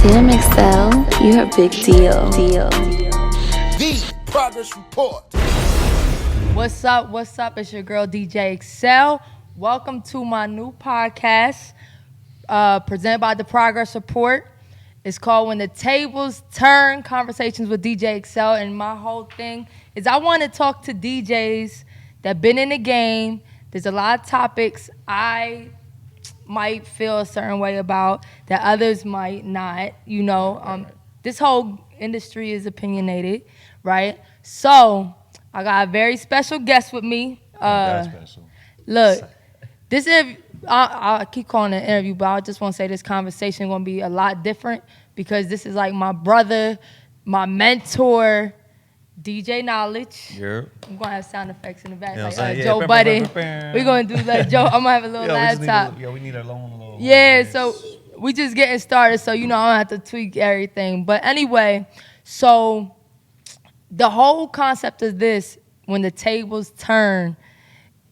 Damn, eXeL, you're a big deal. The Progress Report. What's up? What's up? It's your girl DJ eXeL. Welcome to my new podcast presented by the Progress Report. It's called When the Tables Turn, Conversations with DJ eXeL. And my whole thing is I want to talk to DJs that been in the game. There's a lot of topics I might feel a certain way about that others might not. You know, this whole industry is opinionated, right? So I got a very special guest with me. That's special. Look, this is I keep calling it an interview, but I just want to say this conversation is going to be a lot different because this is like my brother, my mentor, DJ Knowledge. Yeah. I'm going to have sound effects in the back, You know like what I'm saying? Joe Yeah. Budden. We're going to do like Joe. I'm going to have a little laptop. We need a little. Yeah, so we just getting started, so you know I don't have to tweak everything. But anyway, so the whole concept of this, when the tables turn,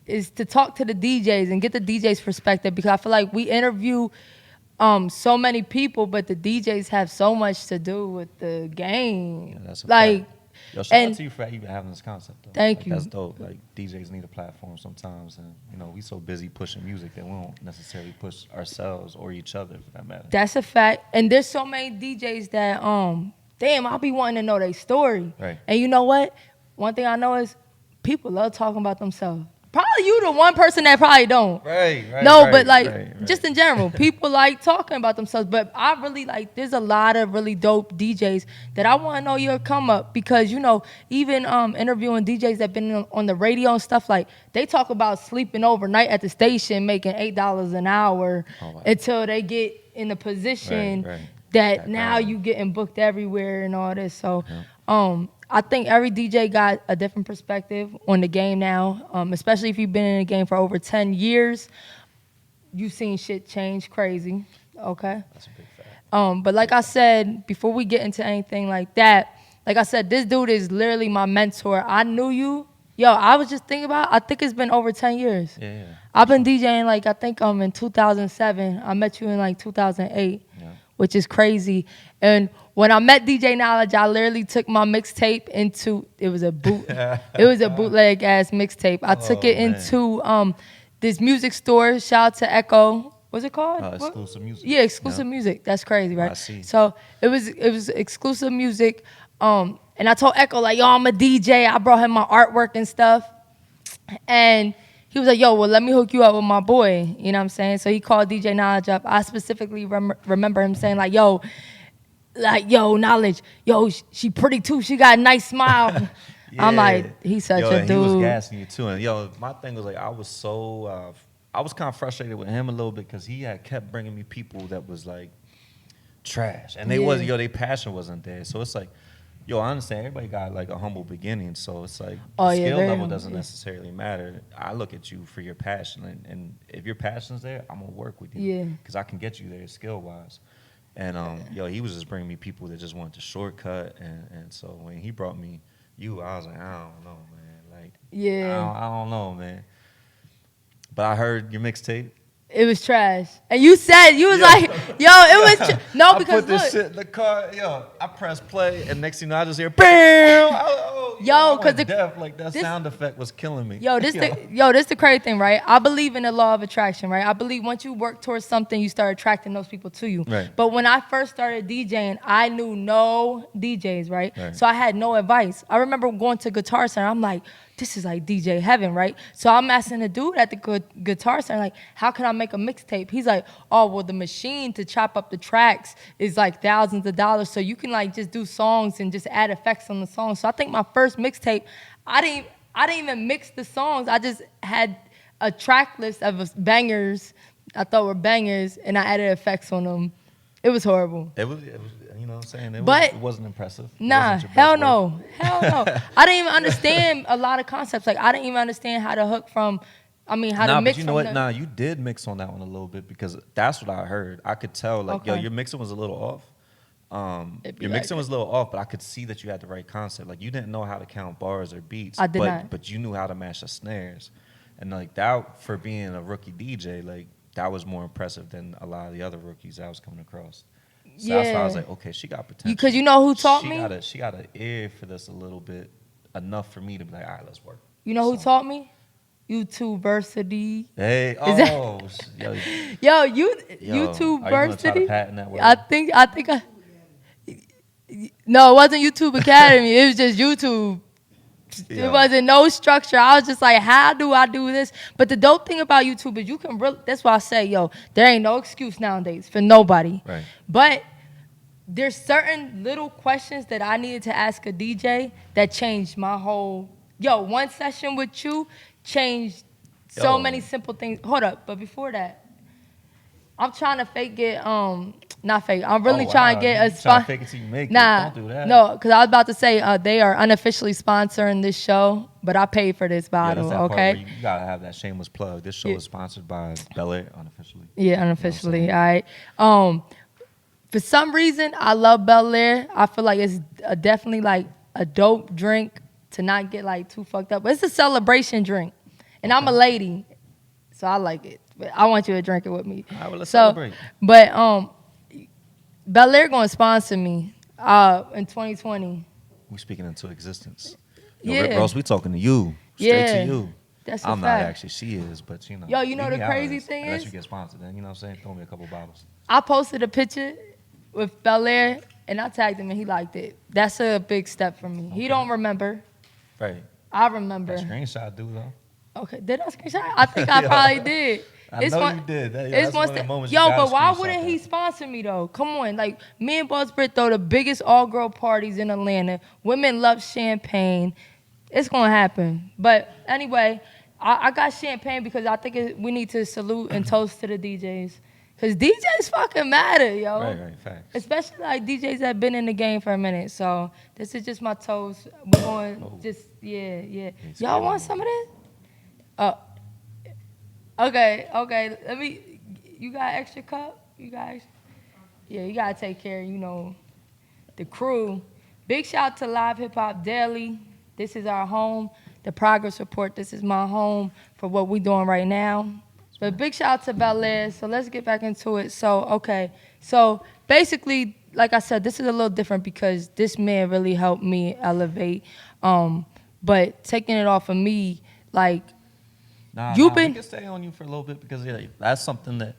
is to talk to the DJs and get the DJs' perspective, because I feel like we interview so many people, but the DJs have so much to do with the game. Yeah, that's a like, fact. Yo, shout out to you for even having this concept, though. Thank you. That's dope. Like, DJs need a platform sometimes, and, you know, we so busy pushing music that we don't necessarily push ourselves or each other, for that matter. that's a fact. And there's so many DJs that, damn, I'll be wanting to know their story. Right. And you know what? One thing I know is people love talking about themselves. Probably you the one person that probably don't. Right. No, but like, just in general, people like talking about themselves. But I really like, there's a lot of really dope DJs that I want to know your come up, because, you know, even interviewing DJs that been on the radio and stuff, like, they talk about sleeping overnight at the station, making $8 an hour until they get in a position that now you getting booked everywhere and all this. So, I think every DJ got a different perspective on the game now, especially if you've been in the game for over 10 years. You've seen shit change crazy, okay? That's a big fact. But like I said, before we get into anything like that, like I said, this dude is literally my mentor. I knew you. Yo, I was just thinking about, I think it's been over 10 years. Yeah. I've been DJing, like, I think in 2007. I met you in, like, 2008. Which is crazy. And when I met DJ Knowledge, I literally took my mixtape into, it was a bootleg ass mixtape. I took it into this music store. Shout out to Echo. What's it called? Exclusive music. Yeah, exclusive music. That's crazy, right? I see. So it was exclusive music. And I told Echo, like, yo, I'm a DJ. I brought him my artwork and stuff. And he was like, yo, well, let me hook you up with my boy. You know what I'm saying? So he called DJ Knowledge up. I specifically remember him saying, like, yo, Knowledge, yo, she pretty too. She got a nice smile. Yeah. I'm like, he's such a dude. He was gassing you, too. And, yo, my thing was, like, I was kind of frustrated with him a little bit because he had kept bringing me people that was, like, trash. And their passion wasn't there. So it's like, yo, I understand everybody got like a humble beginning, so it's like the skill level doesn't necessarily matter. I look at you for your passion, and if your passion's there, I'm gonna work with you because I can get you there skill wise. And yo, he was just bringing me people that just wanted to shortcut, and so when he brought me you, I was like, I don't know, man. Like, I don't know, man. But I heard your mixtape. It was trash. And you said, you was like, yo, it was, no, because I put this shit in the car, yo, I press play, and next thing you know, I just hear, BAM! Yo, because that sound effect was killing me. Yo, this the crazy thing, right? I believe in the law of attraction, right? I believe once you work towards something, you start attracting those people to you. Right. But when I first started DJing, I knew no DJs, right? So I had no advice. I remember going to Guitar Center. I'm like, this is like DJ heaven, right? So I'm asking the dude at the Guitar Center, like, how can I make a mixtape? He's like, oh, well, the machine to chop up the tracks is like thousands of dollars. So you can like just do songs and just add effects on the songs. So I think my first mixtape, I didn't even mix the songs. I just had a track list of bangers I thought were bangers, and I added effects on them. It was horrible. It was you know what I'm saying? It wasn't impressive. Nah, hell no. I didn't even understand a lot of concepts. Like, I didn't even understand how to hook from, to mix but you know what? Nah, you did mix on that one a little bit because that's what I heard. I could tell, like, yo, your mixing was a little off. Your mixing was a little off, but I could see that you had the right concept. Like, you didn't know how to count bars or beats. I did not. But you knew how to match the snares. And, like, that, for being a rookie DJ, like, that was more impressive than a lot of the other rookies I was coming across. So that's why I was Yeah. like, okay, she got potential. Because you know who taught me? She got an ear for this a little bit, enough for me to be like, all right, let's work. You know who taught me? YouTubeversity. Hey, Is that- yo, Yo, are you gonna try to YouTubeversity. patent that word? I think no, it wasn't YouTube Academy. It was just YouTube. Yeah. It wasn't no structure. I was just like, how do I do this? But the dope thing about YouTube is you can really, that's why I say, yo, there ain't no excuse nowadays for nobody. Right. But there's certain little questions that I needed to ask a DJ that changed my whole, one session with you changed so Yo. many simple things. Hold up, but before that, I'm trying to fake it, not fake. I'm really trying to get a trying to spot. fake it till you make it. Nah, Don't do that. no, because I was about to say they are unofficially sponsoring this show, but I paid for this Yeah, bottle, that's that part okay? where you gotta have that shameless plug. This show is sponsored by Bel Air unofficially. Yeah, unofficially, You know all right. For some reason, I love Bel Air. I feel like it's definitely like a dope drink to not get like too fucked up. But it's a celebration drink, and I'm a lady, so I like it. But I want you to drink it with me. All right, well, let's celebrate. But Bel Air gonna sponsor me in 2020. We speaking into existence. Yeah. Rick Ross, we talking to you. Straight Yeah. to you. That's a I'm fact. not actually. She is, but you know. Yo, you know leave the me out of crazy this. thing Unless is? you get sponsored, then you know what I'm saying. Throw me a couple bottles. I posted a picture with Bel Air, and I tagged him, and he liked it. That's a big step for me. He don't remember. Right. I remember. That screenshot, do though. Okay, did I screenshot? I think I probably did. I know you did. That's one of the moments you Yo, gotta but why screenshot wouldn't that. he sponsor me though? Come on, like me and Boss Brit throw the biggest all-girl parties in Atlanta. Women love champagne. It's gonna happen. But anyway, I got champagne because I think we need to salute and toast to the DJs. Cause DJs fucking matter, yo. Right, facts. Especially like DJs that been in the game for a minute. So this is just my toast. We're going yeah. Y'all want some of this? Okay. Let me. You got extra cup? You guys? Yeah, you gotta take care. The crew. Big shout out to Live Hip Hop Daily. This is our home. The progress report. This is my home for what we're doing right now. But big shout out to Bel Air. So let's get back into it. So basically, like I said, this is a little different because this man really helped me elevate. But taking it off of me, like. We can stay on you for a little bit because that's something that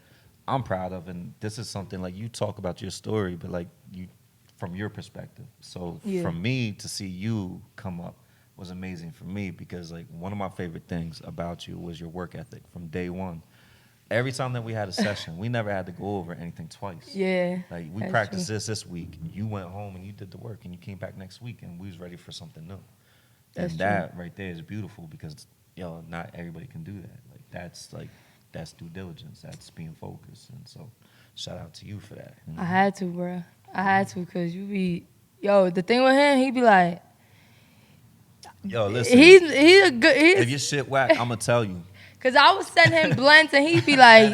I'm proud of, and this is something like you talk about your story, but like you from your perspective. So from me to see you come up was amazing for me because like one of my favorite things about you was your work ethic from day one. Every time that we had a session, we never had to go over anything twice. Yeah. Like we practiced this week. You went home and you did the work, and you came back next week, and we was ready for something new. That's And that right there is beautiful because not everybody can do that. That's due diligence. That's being focused. And so, shout out to you for that. I had to, bro. I had to because the thing with him, he be like, yo, listen. He's a good. If your shit whack, I'm gonna tell you. Cause I was sending him blends and he'd be like,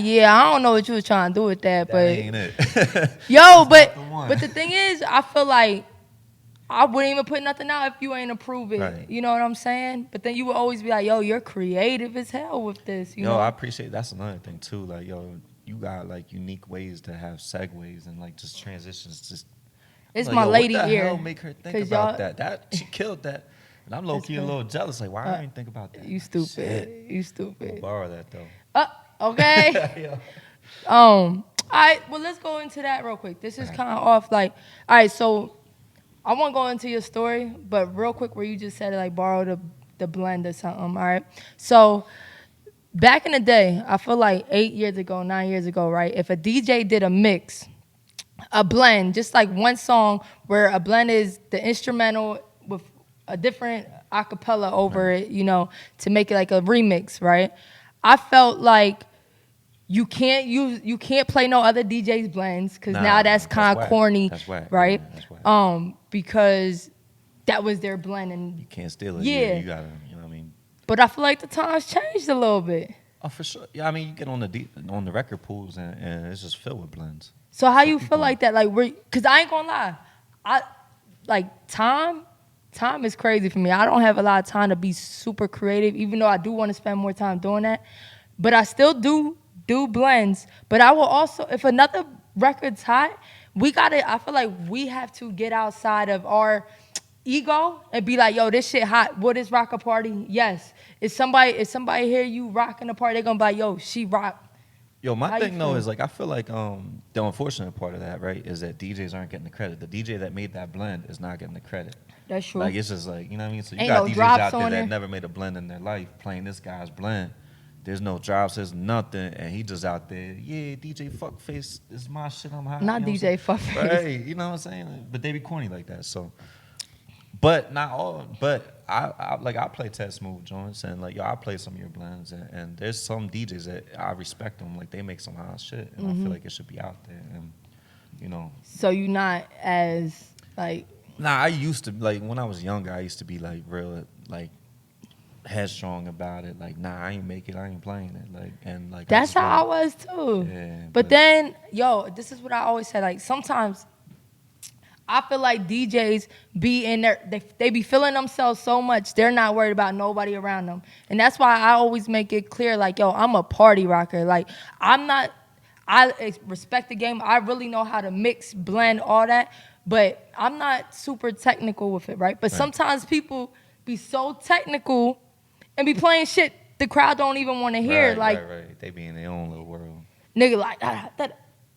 yeah, I don't know what you was trying to do with that, but ain't it. but the thing is, I feel like I wouldn't even put nothing out if you ain't approve it. Right. You know what I'm saying? But then you would always be like, yo, you're creative as hell with this. You know? I appreciate that's another thing too. Like, you got like unique ways to have segues and like just transitions. Just it's like, my lady what the ear. hell make her think about that? She killed that. And I'm low key a little jealous. Like, why I didn't think about that? You stupid. Shit. You stupid. I'll borrow that though. Okay. All right. Well, let's go into that real quick. This is kind of off. Like, all right. So I won't go into your story, but real quick, where you just said like borrow the blend or something. All right. So back in the day, I feel like 9 years ago, right? If a DJ did a mix, a blend, just like one song where a blend is the instrumental with a different acapella over it, to make it like a remix, right? I felt like you can't play no other DJ's blends because now that's kind of corny, that's whack. right? Yeah, that's whack. Because that was their blend and You can't steal it. Yeah. You gotta, you know what I mean? But I feel like the times changed a little bit. Oh, for sure. Yeah, I mean, you get on the record pools and it's just filled with blends. So how you feel like that? Like, because I ain't gonna lie, time is crazy for me. I don't have a lot of time to be super creative, even though I do want to spend more time doing that. But I still do blends. But I will also, if another records hot, I feel like we have to get outside of our ego and be like, yo, this shit hot. Will this rock a party? Yes. If somebody hear you rocking a party, they're gonna be like, yo, she rock. Yo, my How you thing though feel? is like I feel like the unfortunate part of that, right, is that DJs aren't getting the credit. The DJ that made that blend is not getting the credit. That's true. Like it's just like, you know what I mean? So you Ain't got no DJs drops out there on that there. never made a blend in their life playing this guy's blend. There's no drops, there's nothing, and he just out there, yeah, DJ Fuckface, this is my shit, I'm hot. Not you know DJ what I'm Fuckface. saying? Right, you know what I'm saying? Like, but they be corny like that, so. But not all, but I play Ted Smooth joints, and like, yo, I play some of your blends, and there's some DJs that I respect them, like they make some hot shit, and I feel like it should be out there, and you know. So you not as like Nah, I used to, like, when I was younger, I used to be, like, real, like, headstrong about it. Like, nah, I ain't make it. I ain't playing it. Like, and, like, that's how I was too. Yeah, but then, yo, this is what I always say. Like, sometimes I feel like DJs be in there, they be feeling themselves so much, they're not worried about nobody around them. And that's why I always make it clear, like, yo, I'm a party rocker. Like, I respect the game. I really know how to mix, blend, all that. But I'm not super technical with it, right? But sometimes people be so technical and be playing shit the crowd don't even want to hear. Right. They be in their own little world. Nigga, like,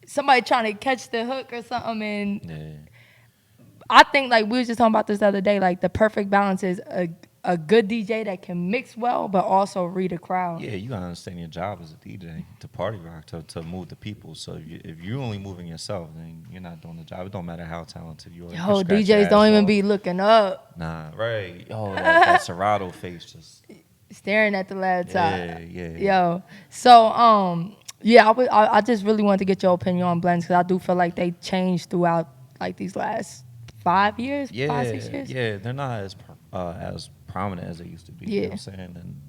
somebody trying to catch the hook or something. And Yeah. I think, like, we was just talking about this the other day, like, the perfect balance is a good DJ that can mix well, but also read a crowd. Yeah, you gotta understand your job as a DJ, to party rock, to move the people. So if you're only moving yourself, then you're not doing the job. It don't matter how talented you are. You Yo, can scratch your DJs don't ass even off. be looking up, Nah, right. Oh, that Serato face just. staring at the laptop. Yeah. Yo, so yeah, I just really wanted to get your opinion on blends because I do feel like they changed throughout like these last 5 years, 5, 6 years. Yeah, they're not as prominent as they used to be. You know what I'm saying? And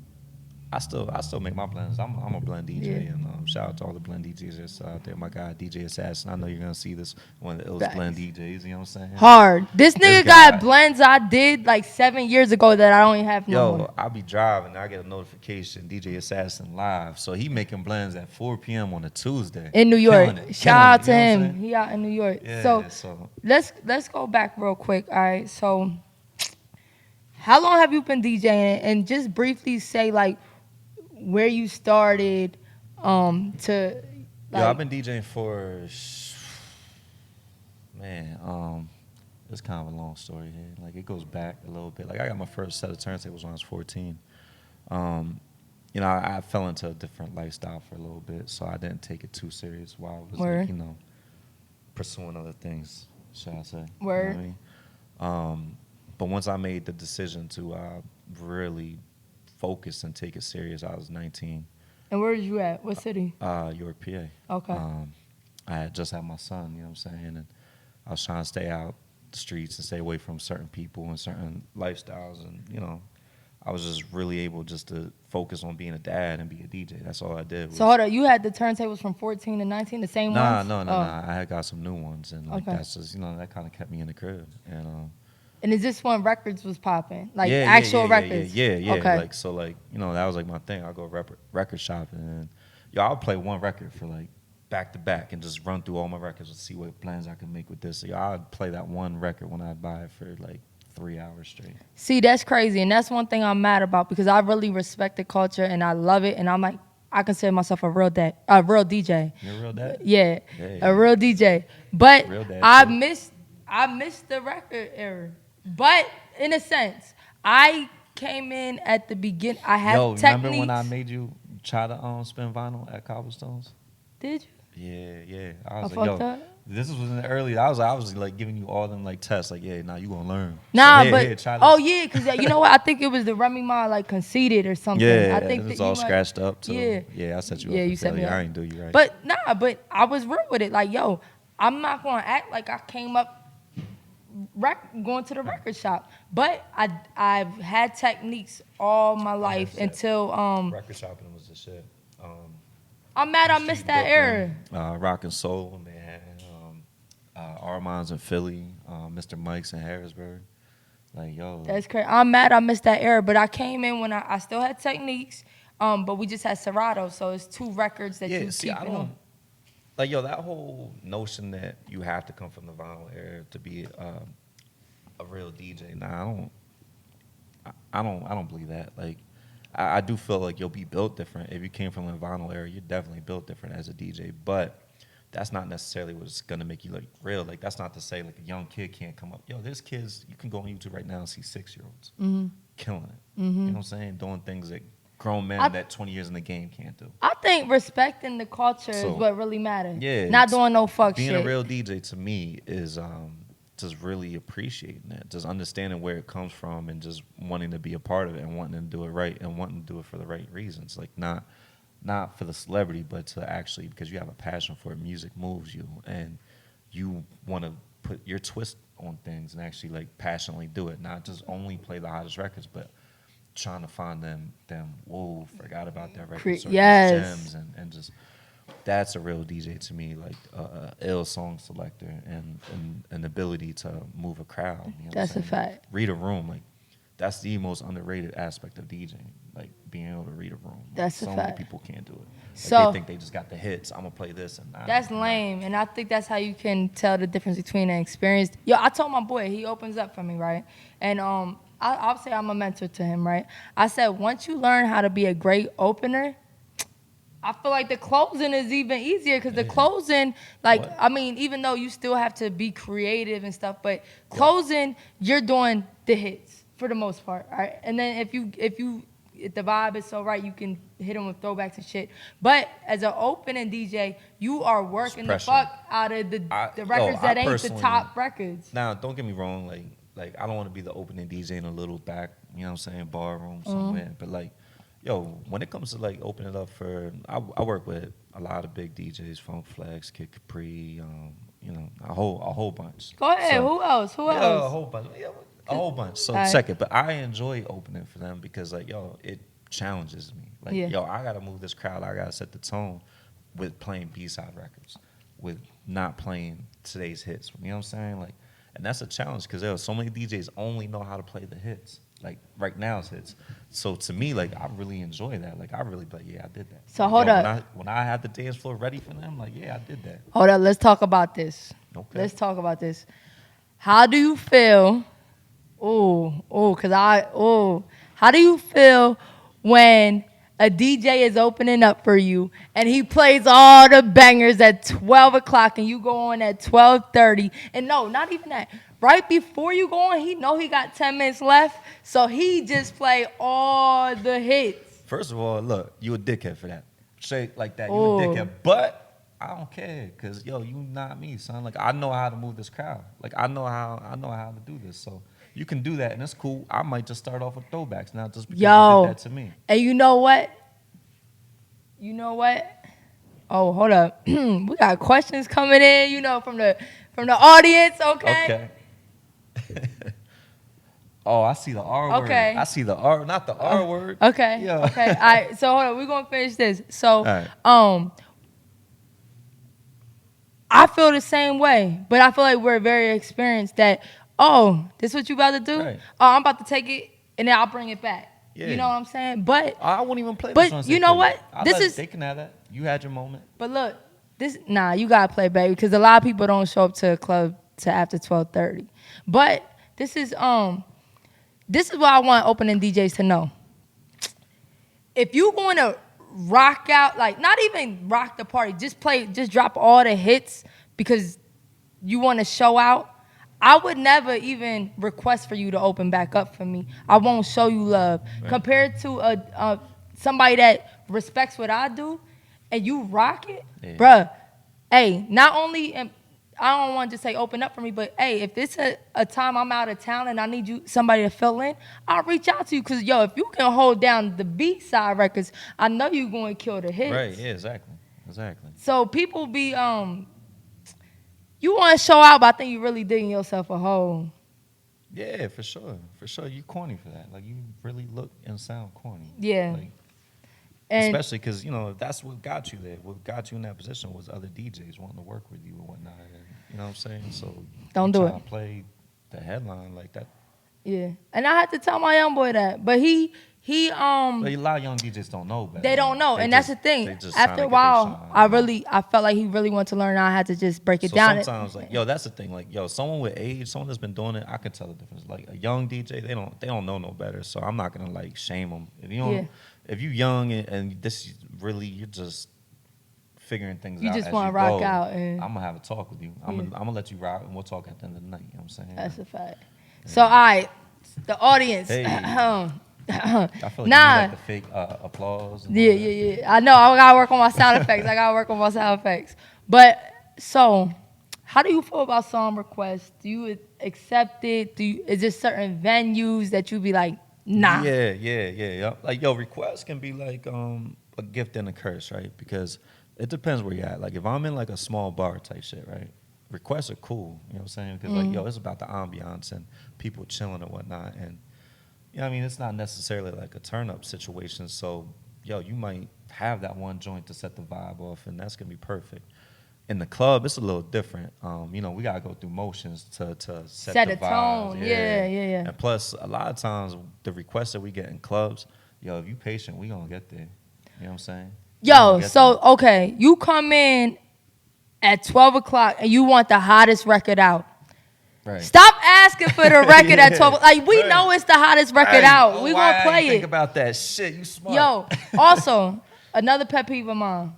I still make my blends. I'm a blend DJ, Yeah. and shout out to all the blend DJs that's out there. My guy DJ Assassin. I know you're gonna see this one of the illest Facts. blend DJs. You know what I'm saying? Hard. This nigga guy- got blends I did like 7 years ago that I don't even have no more. Yo, I be driving. I get a notification. DJ Assassin live. So he making blends at 4 p.m. on a Tuesday. In New York. Killing it, Shout out to you know what I'm him. saying? He out in New York. Yeah, So let's go back real quick. All right. So how long have you been DJing? And just briefly say like where you started to like, Yo, I've been DJing for it's kind of a long story here. Like it goes back a little bit. Like I got my first set of turntables when I was 14. You know, I fell into a different lifestyle for a little bit, so I didn't take it too serious while I was like, you know, pursuing other things, shall I say. Word. You know what I mean? But once I made the decision to really focus and take it serious, I was 19. And where was you at? What city? York, PA. Okay. I had just had my son, you know what I'm saying? And I was trying to stay out the streets and stay away from certain people and certain lifestyles. And, you know, I was just really able just to focus on being a dad and be a DJ. That's all I did. So hold on, you had the turntables from 14 to 19, the same ones? No. Oh. I had got some new ones. And, like, that's just, you know, that kind of kept me in the crib. And is this when records was popping? Like actual records? Yeah. Okay. Like, so, like, you know, that was, like, my thing. I'll go record shopping. And, I'll play one record for, like, back to back and just run through all my records and see what plans I can make with this. So, I'd play that one record when I buy it for, like, 3 hours straight. See, that's crazy. And that's one thing I'm mad about because I really respect the culture and I love it. And I'm like, I consider myself a real DJ. You're a real dad? Yeah, Yeah. a real DJ. But Real dad, I too. missed the record era. But in a sense, I came in at the beginning. I had techniques. Remember when I made you try to spin vinyl at Cobblestones? Did you? Yeah. I was I like, fucked up? this was in the early. I was like giving you all them like tests. Like, yeah, now you gonna learn. Nah, So, but here, try oh this. yeah, because you know what? I think it was the Remy Ma like conceited or something. Yeah, I think it was that all you might- scratched up. Too. Yeah. I set you Yeah, up. you set me up. I ain't do you right. But I was real with it. Like, yo, I'm not gonna act like I came up going to the record shop. But I've had techniques all my life until record shopping was the shit. I'm mad I missed that era. Rock and Soul, man. Armand's in Philly, Mr. Mike's in Harrisburg. Like, yo. That's crazy. I'm mad I missed that era, but I came in when I still had techniques, but we just had Serato, so it's two records that you see, keep I on. like yo, that whole notion that you have to come from the vinyl era to be a real DJ. Nah, I don't believe that. Like, I do feel like you'll be built different if you came from the vinyl era. You're definitely built different as a DJ, but that's not necessarily what's gonna make you look real. Like, that's not to say like a young kid can't come up. Yo, there's kids you can go on YouTube right now and see 6-year-olds killing it. You know what I'm saying? Doing things that grown men that 20 years in the game can't do. I think respecting the culture is So, what really matters. Yeah, Not doing no fuck being shit. a real DJ to me is just really appreciating it, just understanding where it comes from, and just wanting to be a part of it and wanting to do it right and wanting to do it for the right reasons. Like not for the celebrity, but to actually because you have a passion for it. Music moves you, and you want to put your twist on things and actually like passionately do it. Not just only play the hottest records, but trying to find them. Whoa, forgot about that record. Yes. Gems and just. That's a real DJ to me, like ill song selector and an ability to move a crowd. You know That's a fact. Read a room, like that's the most underrated aspect of DJing, like being able to read a room. That's a so fact. many people can't do it. Like, So they think they just got the hits. I'm gonna play this and that's lame, and I think that's how you can tell the difference between an experienced. Yo, I told my boy he opens up for me, right? And I'll say I'm a mentor to him, right? I said once you learn how to be a great opener, I feel like the closing is even easier because the closing, like, What? I mean, even though you still have to be creative and stuff, but closing, you're doing the hits for the most part, all right? And then if the vibe is so right, you can hit them with throwbacks and shit. But as an opening DJ, you are working the pressure. fuck out of the records that ain't the top records. Now, don't get me wrong, like I don't want to be the opening DJ in a little back, you know what I'm saying, bar room somewhere, but like. Yo, when it comes to like opening it up for, I work with a lot of big DJs, Funk Flex, Kid Capri, you know, a whole bunch. Go ahead. So, Who else? yeah, a whole bunch. Yeah, a whole bunch. So Right. check it. But I enjoy opening for them because like, yo, it challenges me. Like, Yeah. yo, I gotta move this crowd. I gotta set the tone with playing B-side records, with not playing today's hits. You know what I'm saying? Like, and that's a challenge because there are so many DJs only know how to play the hits. Like right now's hits. So to me, like I really enjoy that. Like I really be like, yeah, I did that. So like, hold up. When I had the dance floor ready for them, like, yeah, I did that. Hold up. Let's talk about this. Okay. Let's talk about this. How do you feel? How do you feel when a DJ is opening up for you and he plays all the bangers at 12 o'clock and you go on at 12:30? And no, not even that. Right before you go on, he know he got 10 minutes left, so he just play all the hits. First of all, look, you a dickhead for that. Say like that, you Ooh. a dickhead. But I don't care, cause yo, you not me, son. Like I know how to move this crowd. Like I know how to do this. So you can do that, and it's cool. I might just start off with throwbacks now, just because you did that to me. And you know what? Oh, hold up. We got questions coming in, you know, from the audience. Okay. Oh, I see the R Okay. word. I see the R, not the R word. Okay. Yeah. Okay. All right. So hold on. We're gonna finish this. So, right. I feel the same way, but I feel like we're very experienced. That this what you about to do? Right. Oh, I'm about to take it and then I'll bring it back. Yeah. You know what I'm saying? But I won't even play. But this you know what? They can have that. You had your moment. But look, you gotta play, baby, because a lot of people don't show up to a club to after 12:30. But this is what I want opening DJs to know. If you going to rock out, like not even rock the party, just drop all the hits because you want to show out, I would never even request for you to open back up for me. I won't show you love. Right. Compared to somebody that respects what I do and you rock it, Yeah. bruh, hey, not only I don't want to just say open up for me, but hey, if it's a time I'm out of town and I need somebody to fill in, I'll reach out to you. Because, yo, if you can hold down the B-side records, I know you're going to kill the hits. Right, yeah, exactly. So people be, you want to show out, but I think you really digging yourself a hole. Yeah, for sure. You corny for that. Like, you really look and sound corny. Yeah. Like, And especially because, you know, that's what got you there. What got you in that position was other DJs wanting to work with you and whatnot. And, you know what I'm saying? So Don't do trying it. to play the headline like that. Yeah. And I had to tell my young boy that. But he But a lot of young DJs don't know better. they don't know. They and just- that's the thing. they just After a trying to get their while, shine. I felt like he really wanted to learn. I had to just break it So down. sometimes, like, yo, that's the thing. Like, yo, someone with age, someone that's been doing it, I can tell the difference. Like a young DJ, they don't know no better. So I'm not gonna like shame them. If you don't, Yeah. if you young and this is really you're just figuring things You out. just as wanna you rock go, out and- I'm gonna have a talk with you. I'm gonna let you rock and we'll talk at the end of the night. You know what I'm saying? That's a fact. So, all right, the audience. Hey. I feel like you Nah. need like the fake applause. And Yeah, all that. yeah. I know. I gotta work on my sound effects. But so, how do you feel about song requests? Do you accept it? Is there certain venues that you be like, nah? Yeah. Like, yo, requests can be like a gift and a curse, right? Because it depends where you're at. Like, if I'm in like a small bar type shit, right? Requests are cool. You know what I'm saying? Because like, yo, it's about the ambiance and people chilling and whatnot. And you know what I mean? It's not necessarily like a turn up situation. So, yo, you might have that one joint to set the vibe off, and that's gonna be perfect. In the club, it's a little different. You know, we gotta go through motions to set the a tone. vibes. Yeah. And plus, a lot of times, the requests that we get in clubs, yo, if you patient, we gonna get there. You know what I'm saying? We Yo, gonna get so there. okay, you come in at 12 o'clock and you want the hottest record out. Right. Stop asking for the record at 12. Like, we Right. know it's the hottest record Hey, out. oh, We why gonna I play ain't think it. about that shit. You smart. Yo, also, another pet peeve of mine.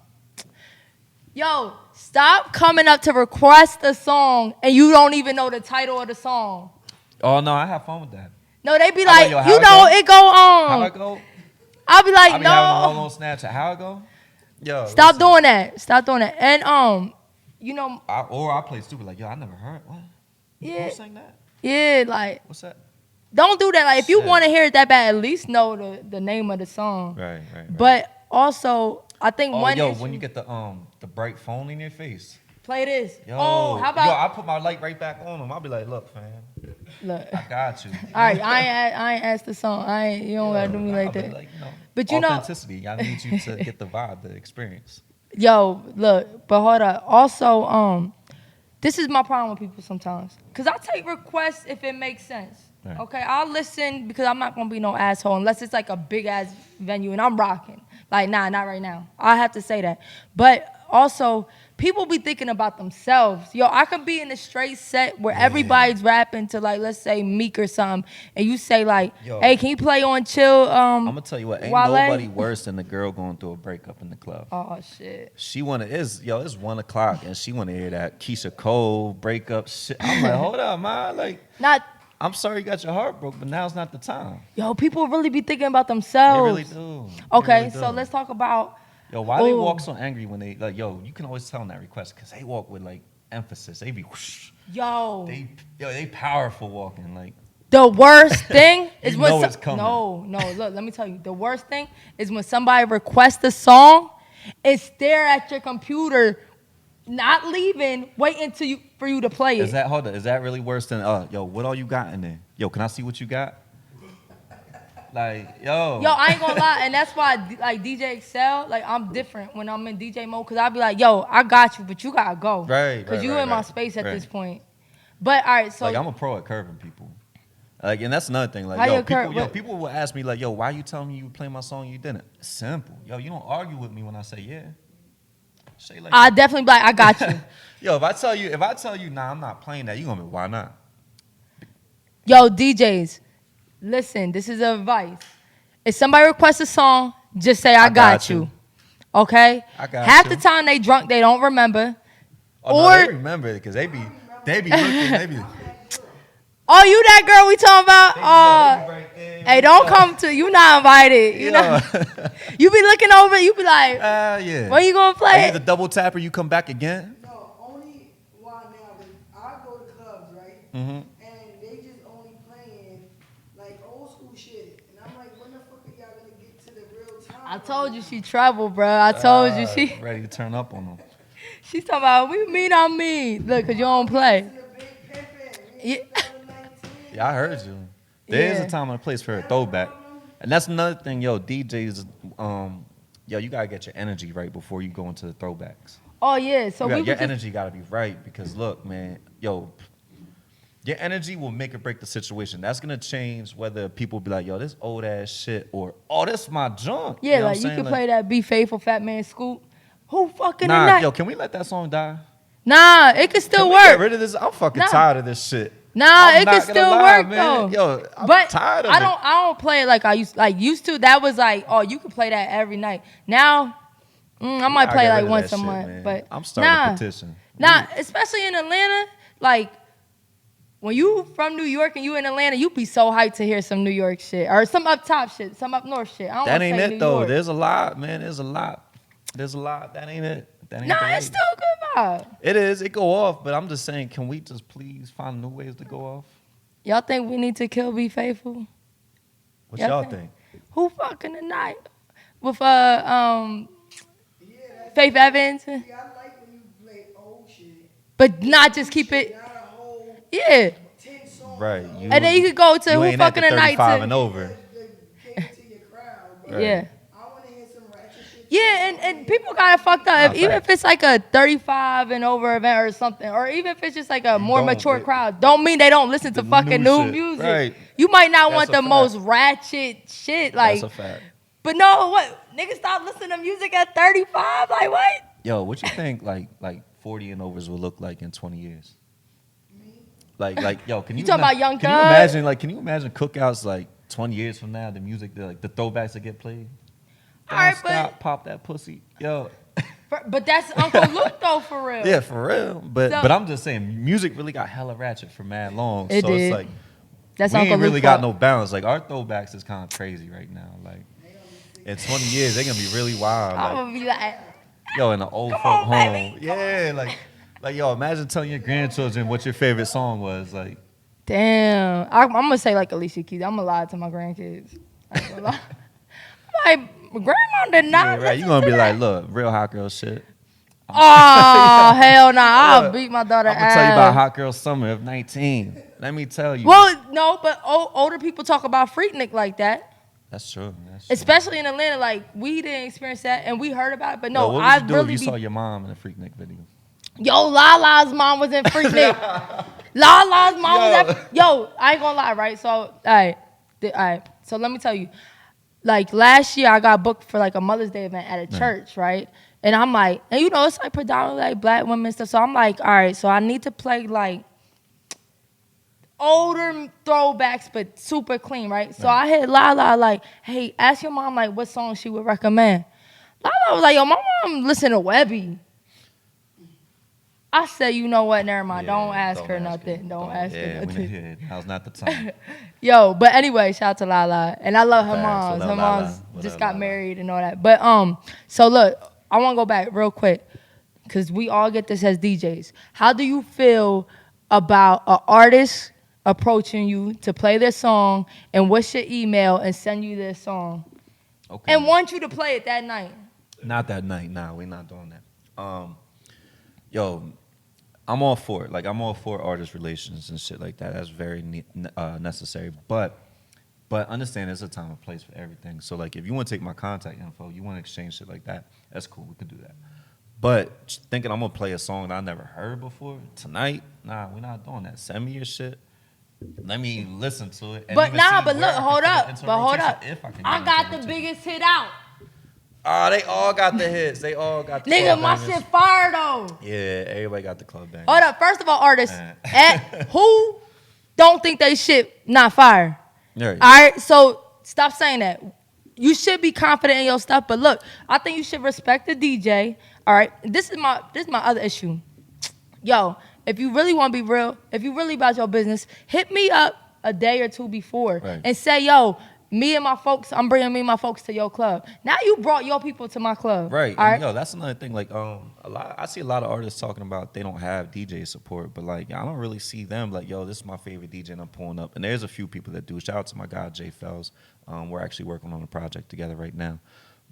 Yo, stop coming up to request a song and you don't even know the title of the song. Oh no, I have fun with that. No, they be I'm like, like, yo, how you it know, go? it go How I on. go? I'll be like, I be having them all no. on Snapchat. How it go? Yo, Stop listen. doing that. Stop doing that. And you know, I play stupid. Like, yo, I never heard. What? yeah, Who sang that? yeah, like, What's that? don't do that. Like, if you Shit. want to hear it that bad, at least know the name of the song. Right. But also, I think Oh, one yo, issue, when you get the bright phone in your face. play this. Yo, Oh, how yo, about I put my light right back on him. I'll be like, look, fam, look? I got you. All right, I ain't asked the song. You don't gotta do me like I'll be that. you know, But you know- authenticity. I need you to get the vibe, the experience. Yo, look, but hold up. Also, this is my problem with people sometimes. Cause I take requests if it makes sense. Right. Okay, I'll listen because I'm not gonna be no asshole unless it's like a big ass venue and I'm rocking. Like, nah, not right now. I have to say that. But also, people be thinking about themselves. Yo, I could be in a straight set where everybody's rapping to, like, let's say Meek or something, and you say like, Yo. hey, can you play on chill? I'm gonna tell you what, ain't Wale? nobody worse than the girl going through a breakup in the club. Oh shit. She it's 1:00 and she wanna hear that Keisha Cole breakup shit. I'm like, hold up, man. Like, Not. I'm sorry you got your heart broke, but now's not the time. Yo, people really be thinking about They themselves. really do. They Okay, really so do. let's talk about. Yo, why they Ooh. walk so angry when they like? Yo, you can always tell in that request because they walk with like emphasis. They be whoosh. Yo, They powerful walking like. the worst thing is You when know it's coming. No, look, let me tell you. The worst thing is when somebody requests a song and stare at your computer, not leaving, waiting for you to play it. Is that really worse than yo? What all you got in there? Yo, can I see what you got? Like, yo. Yo, I ain't gonna lie, and that's why like DJ eXeL, like I'm different when I'm in DJ mode, cause I be like, yo, I got you, but you gotta go, Right, Cause you right, in my right, space at right. this point. But all right, so Like, I'm a pro at curving people. Like, and that's another thing. Like, How yo, you curve? What? people will ask me like, yo, why you telling me you would play my song? You didn't. It's simple. Yo, you don't argue with me when I say yeah. Say like, I definitely be like, I got you. yo, if I tell you, nah, I'm not playing that, you gonna be, why not? Yo, DJs, listen, this is advice. If somebody requests a song, just say, I got you. Okay? I got Half you. the time they drunk, they don't remember. Oh, no, Or- they remember it because they be looking, they be. Oh, you that girl we talking about? They be right there. Hey, don't come to, you not invited. You know, you be looking over, you be like, Yeah. when you gonna Are play you the it? double tapper? You come back again? No, only why now. I go to clubs, right? Mhm. And they just only playing like old school shit. And I'm like, when the fuck are y'all gonna get to the real time? I told you she trouble, bro. I told you she. Ready to turn up on them. She's talking about we mean I mean. Look, cause you don't play. The big pimpin'. Yeah. 2019. Yeah, I heard you. There is Yeah. a time and a place for a throwback. And that's another thing, yo, DJs, yo, you gotta get your energy right before you go into the throwbacks. Oh yeah, so You we got, were your just, energy gotta be right because look, man, yo, Your energy will make or break the situation. That's gonna change whether people be like, yo, this old ass shit, or oh, this my junk. Yeah, you know like you can play that Be Faithful, Fat Man Scoop. Who fucking Nah, tonight? yo, can we let that song die? Nah, it can still Can we work. get rid of this? I'm fucking tired of this shit. Nah, I'm it not can gonna still lie, work man. though. Yo, I'm but tired of I it. don't play it like I used to. That was like, oh, you can play that every night. Now, I might play like once a month. Man. But I'm starting a petition. Nah, especially in Atlanta, like when you from New York and you in Atlanta, you be so hyped to hear some New York shit or some up top shit, some up north shit. I don't That wanna ain't say it New though. York. There's a lot, man. There's a lot. That ain't it. That ain't the Nah, it's way. still a good vibe. It is. It go off, but I'm just saying, can we just please find new ways to go off? Y'all think we need to kill Be Faithful? What Y'all y'all think? think? Who fucking tonight? With Yeah, Faith Evans? I like when you play old shit. But not just keep it. Not a whole Yeah. 10 songs. Right. And then you could go to you Who ain't at Fucking the Tonight 35 too. and over. To cater to your crowd. But Right. Yeah. I want to hear some ratchet shit. Yeah, and people got it fucked up. Even if it's like a 35 and over event or something, or even if it's just like a more Don't, mature it- crowd, don't mean they don't listen to The fucking new new shit. music. Right. You might not That's want a the fact. most ratchet shit, like. That's a fact. But no, what niggas stop listening to music at 35? Like what? Yo, what you think like 40 and overs will look like in 20 years? Like, yo, can you talking about Young Can you Thug? imagine can you imagine cookouts like 20 years from now, the music, the throwbacks that get played? Don't All right, stop, pop that pussy. Yo. but that's Uncle Luke though, for real. Yeah, for real. But So- but I'm just saying, music really got hella ratchet for mad long. It so did. it's like That's we Uncle ain't really Luke's got fault. no balance. Like our throwbacks is kind of crazy right now. Like in 20 years, they're gonna be really wild. I'm Like, gonna be like, yo, in the old folk on, home. baby. Yeah, like yo, imagine telling your grandchildren what your favorite song was. Like, damn. I'm gonna say like Alicia Keys. I'm gonna lie to my grandkids. I ain't gonna lie. I'm like, grandma did not. yeah, right. listen You gonna to be that. like, look, real hot girl shit. Oh hell nah! I'll Look, beat my daughter I'm gonna ass. tell you about hot girl summer of 19. Let me tell you. Well, no, but older people talk about Freaknik like that, That's true. That's true. especially in Atlanta. Like we didn't experience that, and we heard about it. But no, Yo, what would I you do really if you be. saw your mom in a Freaknik video? Yo, Lala's mom was in Freaknik. Lala's mom was at. Yo, I ain't gonna lie, right? So, all right. So let me tell you, like last year, I got booked for like a Mother's Day event at a church, right? And I'm like, and you know, it's like predominantly like black women and stuff. So I'm like, all right, so I need to play like older throwbacks, but super clean, right? So I hit Lala like, hey, ask your mom like what song she would recommend. Lala was like, yo, my mom listen to Webby. I said, you know what? Never mind. Don't ask her nothing. Don't ask her nothing. Yeah, now's not the time. Yo, but anyway, shout out to Lala, and I love her Facts. moms. What Her up, moms Lala? What just up, got Lala? married and all that. But so look, I want to go back real quick because we all get this as DJs. How do you feel about an artist approaching you to play their song, and what's your email and send you their song, Okay. and want you to play it that night? Not that night. Nah, we're not doing that. Yo, I'm all for it. Like, I'm all for artist relations and shit like that. That's very necessary. But understand there's a time and place for everything. So, like, if you want to take my contact info, you want to exchange shit like that, that's cool. We could do that. But thinking I'm going to play a song that I never heard before tonight, nah, we're not doing that. Send me your shit. Let me listen to it. And But even nah, see but where look, I can hold fit it up, into but hold rotation, up. if I can I get got into the rotation. biggest hit out. Oh, they all got the hits. They all got the Nigga, club my bangers. shit fire though. Yeah, everybody got the club bangers. Hold up. First of all, artists, who don't think they shit not fire? Right. All right, so stop saying that. You should be confident in your stuff, but look, I think you should respect the DJ. All right, this is my other issue. Yo, if you really want to be real, if you really about your business, hit me up a day or two before Right. and say, yo, me and my folks, I'm bringing me and my folks to your club. Now you brought your people to my club. Right. All And, right. yo, that's another thing. Like, I see a lot of artists talking about they don't have DJ support, but like, I don't really see them like, yo, this is my favorite DJ, and I'm pulling up. And there's a few people that do. Shout out to my guy Jay Fells. We're actually working on a project together right now,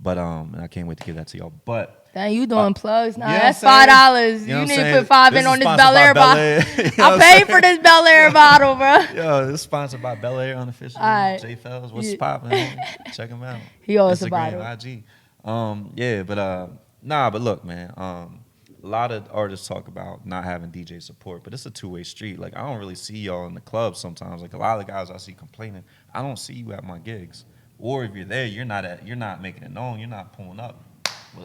but and I can't wait to give that to y'all. But Dang, you doing plugs now? you know That's what I'm $5. saying? You know what need I'm to saying? put 5 in This on is this sponsored Bel by Air Bel bottle. Air. You know what I I'm paid saying? for this Bel Air bottle, bro. Yo, this is sponsored by Bel Air unofficially. All right. Jay Fells, what's Yeah. poppin'? Check him out. He owes a Instagram, bottle. IG. Yeah, but nah, but look, man. a lot of artists talk about not having DJ support, but it's a two-way street. Like, I don't really see y'all in the club sometimes. Like, a lot of the guys I see complaining, I don't see you at my gigs. Or if you're there, you're not making it known. You're not pulling up.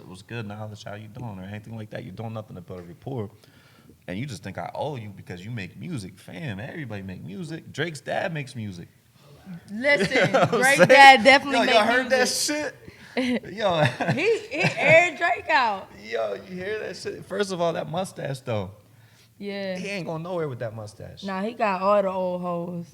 What's good, knowledge, how you doing, or anything like that. You're doing nothing to build a rapport. And you just think I owe you because you make music. Fam, everybody make music. Drake's dad makes music. Listen, You know what I'm Drake's saying? dad definitely Yo, made y'all heard music. that shit? Yo, He aired Drake out. yo, you hear that shit? First of all, that mustache though. Yeah. He ain't going nowhere with that mustache. Nah, he got all the old hoes.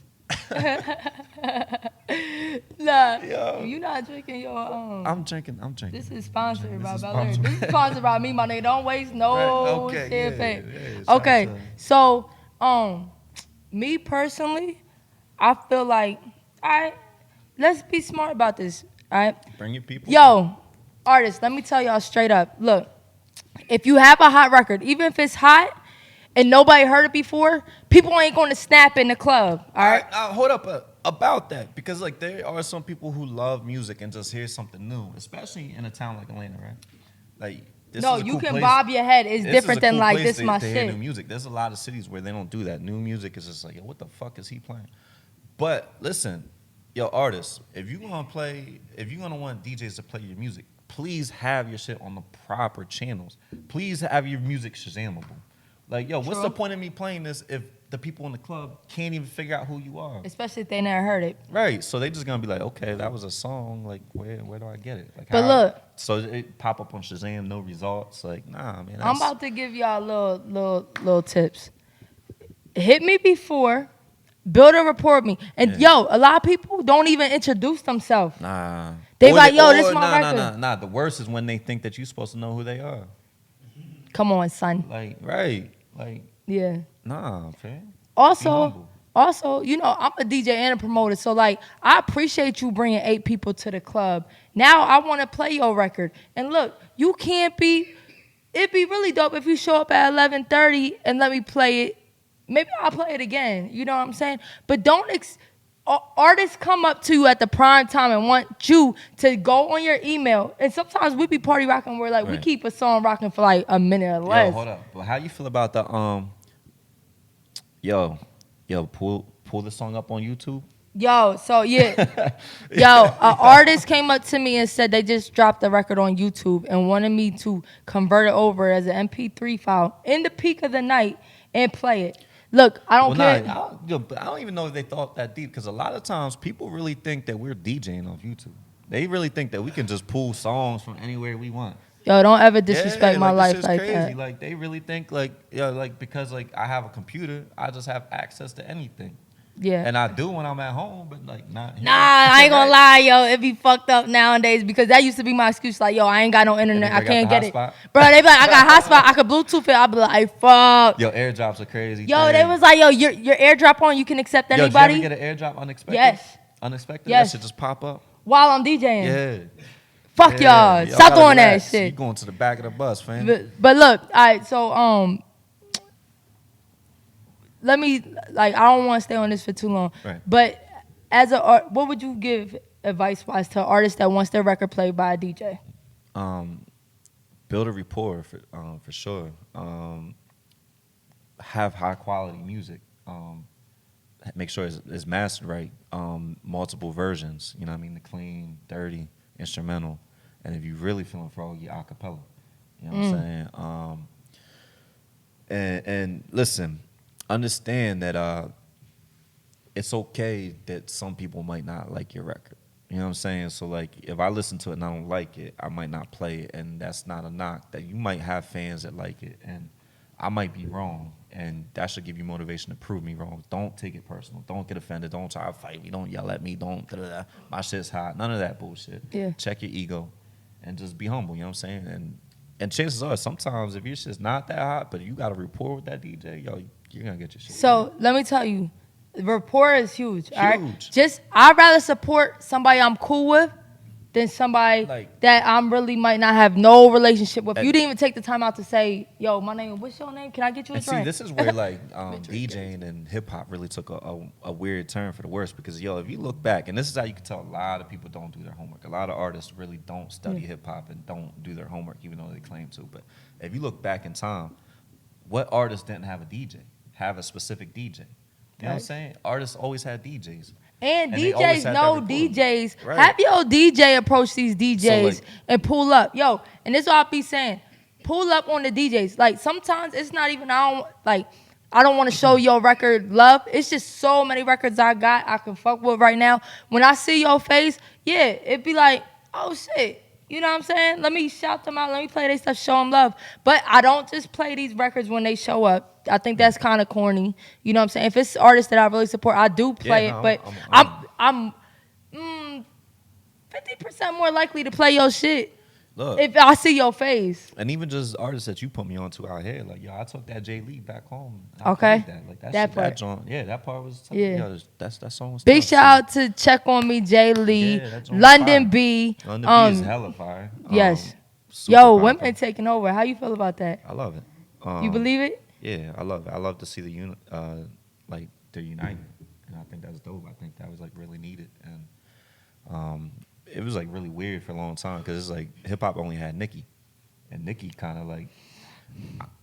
Nah, Yo. you not drinking your I'm drinking. This is sponsored by This is Bel Air. sponsored. This is sponsored by me, my nigga. Don't waste no Right, okay, champagne. yeah, shout Okay, out to- so me personally, I feel like let's be smart about this. All right. Bring your people. Yo, artists, let me tell y'all straight up. Look, if you have a hot record, even if it's hot and nobody heard it before, people ain't going to snap in the club. All right. Hold up about that, because like there are some people who love music and just hear something new, especially in a town like Atlanta, right? Like this No, is a you cool can place. bob your head. It's This different is a than cool like place this to, my to hear shit. new music. There's a lot of cities where they don't do that. New music is just like, yo, what the fuck is he playing? But listen, yo, artists, if you're gonna want DJs to play your music, please have your shit on the proper channels. Please have your music Shazamable. Like, yo, what's True. the point of me playing this if the people in the club can't even figure out who you are? Especially if they never heard it. Right, so they just gonna be like, okay, that was a song. Like, where do I get it? Like, But look. so it pop up on Shazam, no results. Like, nah, man. I'm about to give y'all little tips. Hit me before, build a rapport with me. And yo, a lot of people don't even introduce themselves. Nah. They Or like, yo, this or my record. Nah. The worst is when they think that you're supposed to know who they are. Come on, son. Like, right. Like, Yeah. nah, fam. Be Also, humble. you know, I'm a DJ and a promoter, so like, I appreciate you bringing 8 people to the club. Now I want to play your record. And look, you can't be. It'd be really dope if you show up at 11:30 and let me play it. Maybe I'll play it again. You know what I'm saying? But don't. Artists come up to you at the prime time and want you to go on your email. And sometimes we be party rocking where like we Right. keep a song rocking for like a minute or less. Yo, hold up. But how you feel about the pull the song up on YouTube? Yo, so yeah. Yo, an artist came up to me and said they just dropped the record on YouTube and wanted me to convert it over as an MP3 file in the peak of the night and play it. Look, I don't care. But I don't even know if they thought that deep, because a lot of times people really think that we're DJing off YouTube. They really think that we can just pull songs from anywhere we want. Yo, don't ever disrespect my this life shit's like crazy. that. Like they really think like, yeah, like because like I have a computer, I just have access to anything. Yeah. And I do when I'm at home, but like not here. Nah, I ain't gonna lie, yo. It be fucked up nowadays because that used to be my excuse. Like, yo, I ain't got no internet. I And you can't got get the it. hotspot? Bro, they be like, I got hotspot. I could Bluetooth it. I be like, fuck. Yo, airdrops are crazy. Yo, they was like, yo, your airdrop on, you can accept Yo, anybody did you ever get an airdrop unexpected? Yes. Unexpected? Yes. That shit just pop up? while I'm DJing. Yeah. Fuck Yeah. y'all. Stop gotta doing that relax. You shit. going to the back of the bus, fam. But look, all right, so let me I don't want to stay on this for too long. Right. But as what would you give advice wise to an artist that wants their record played by a DJ? Build a rapport for sure. Have high quality music. Make sure it's mastered right. Multiple versions. You know what I mean? The clean, dirty, instrumental. And if you really feeling froggy, acapella. You know what I'm saying? And listen, understand that it's okay that some people might not like your record. You know what I'm saying? So like, if I listen to it and I don't like it, I might not play it, and that's not a knock. That you might have fans that like it, and I might be wrong, and that should give you motivation to prove me wrong. Don't take it personal. Don't get offended. Don't try to fight me. Don't yell at me. Don't da-da-da. My shit's hot. None of that bullshit. Yeah. Check your ego, and just be humble. You know what I'm saying? And chances are, sometimes if your shit's not that hot, but you got a rapport with that DJ, yo, you're gonna get your shit. So let me tell you, rapport is huge. All right? Huge. I'd rather support somebody I'm cool with than somebody Like- that I'm really might not have no relationship with. You didn't even take the time out to say, "Yo, my name. What's your name? Can I get you a And see, drink?" this is where like DJing and hip hop really took a weird turn for the worse because if you look back, and this is how you can tell a lot of people don't do their homework. A lot of artists really don't study hip hop and don't do their homework, even though they claim to. But if you look back in time, what artist didn't have a DJ? Have a specific DJ? You know what I'm saying? Artists always had DJs. And they always DJs had know that recording. DJs. Right. Have your DJ approach these DJs like- and pull up. Yo, and this is what I be saying. Pull up on the DJs. Like sometimes it's not even I don't want to show your record love. It's just so many records I got I can fuck with right now. When I see your face, yeah, it'd be like, oh shit. You know what I'm saying? Let me shout them out. Let me play their stuff, show them love. But I don't just play these records when they show up. I think that's kind of corny. You know what I'm saying? If it's artists that I really support, I do play it. But I'm 50% more likely to play your shit Look, if I see your face. and even just artists that you put me on to out here, like I took that Jay Lee back home. I Okay. played that. Like That that part. joint, that part was tough. Yeah. That song was Big tough, shout out to Check On Me, Jay Lee, Yeah, that joint was London fire. B. London B is hella fire. Yes. Super Yo, powerful. women taking over. How you feel about that? I love it. You believe it? Yeah, I love it. I love to see like they're united, and I think that's dope. I think that was like really needed, and it was like really weird for a long time because it's like hip hop only had Nicki, and Nicki kind of like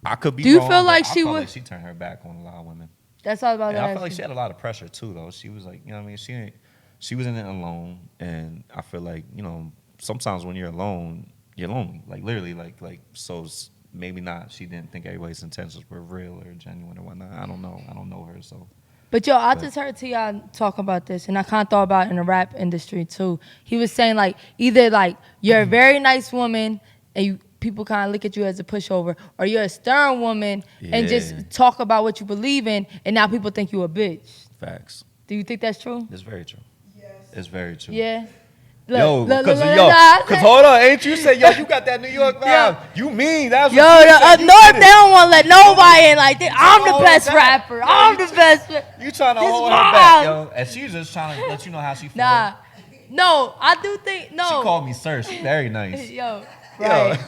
I could be. Do you wrong, feel but like I she felt would- Like she turned her back on a lot of women. That's all about And I that. felt like she had a lot of pressure too, though. She was like, you know what I mean? She was in it alone, and I feel like sometimes when you're alone, you're lonely. Like literally, so maybe not. She didn't think everybody's intentions were real or genuine or whatnot. I don't know. I don't know her, so. But yo, I just heard T.I. talk about this, and I kind of thought about it in the rap industry too. He was saying like either like you're a very nice woman and people kind of look at you as a pushover, or you're a stern woman and just Yeah. talk about what you believe in, and now people think you a bitch. Facts. Do you think that's true? It's very true. Yes. It's very true. Yeah. Because Cause hold on, ain't you say you got that New York vibe? You mean that's Yo, what you up said. You north, said they it. don't want to let nobody in like that. I'm hold the best that. rapper. Yo, I'm the best. You trying to This hold my her back, house. yo, and she's just trying to let you know how she feels. Nah. No, I do think, no. She called me sir. She very nice. Yo, right.